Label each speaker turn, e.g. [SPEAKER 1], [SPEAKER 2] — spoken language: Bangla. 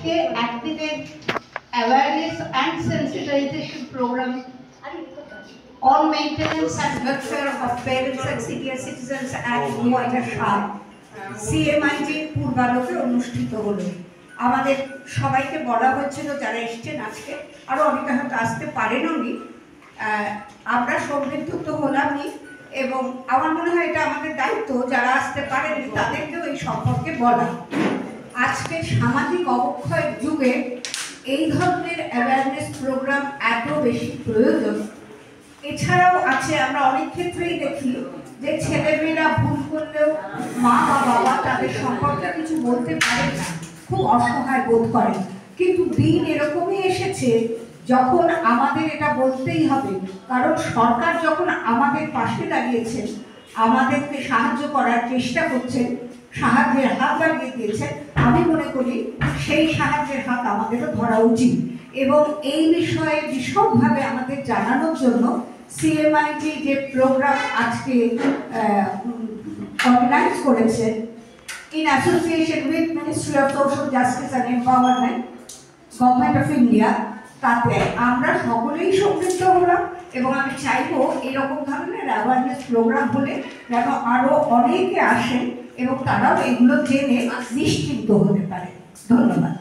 [SPEAKER 1] আজকে একদিনের awareness and sensitization program on maintenance and welfare of parents and senior citizens at Noida Shah CMIG পূর্বালোকে অনুষ্ঠিত হলো। আমাদের সবাইকে বলা হচ্ছিল যারা এসছেন আজকে, আরো অনেকে হয়তো আসতে পারেননি, আমরা সমৃদ্ধ তো হলামই, এবং আমার মনে হয় এটা আমাদের দায়িত্ব যারা আসতে পারেননি তাদেরকেও এই সম্পর্কে বলা। আজকে সামাজিক অবক্ষয়ের যুগে এই ধরনের অ্যাওয়ারনেস প্রোগ্রাম এত বেশি প্রয়োজন। এছাড়াও আছে, আমরা অনেক ক্ষেত্রেই দেখি যে ছেলেমেয়েরা ভুল করলেও মা বা বাবা তাদের সম্পর্কে কিছু বলতে পারেন না, খুব অসহায় বোধ করেন। কিন্তু দিন এরকমই এসেছে যখন আমাদের এটা বলতেই হবে, কারণ সরকার যখন আমাদের পাশে দাঁড়িয়েছেন, আমাদেরকে সাহায্য করার চেষ্টা করছেন, সাহায্যের হাত বাড়িয়ে দিয়েছেন, আমি মনে করি সেই সাহায্যের হাত আমাদেরও ধরা উচিত। এবং এই বিষয়ে বিশদভাবে আমাদের জানানোর জন্য সিএমআইটি যে প্রোগ্রাম আজকে অর্গানাইজ করেছে in association with ministry of social justice and empowerment, government of India, তাতে আমরা সকলেই সম্পৃক্ত হলাম। এবং আমি চাইবো এরকম ধরনের অ্যাওয়ারনেস প্রোগ্রাম হলে যেন আরও অনেকে আসেন এবং তারাও এগুলো জেনে নিশ্চিন্ত হতে পারে। ধন্যবাদ।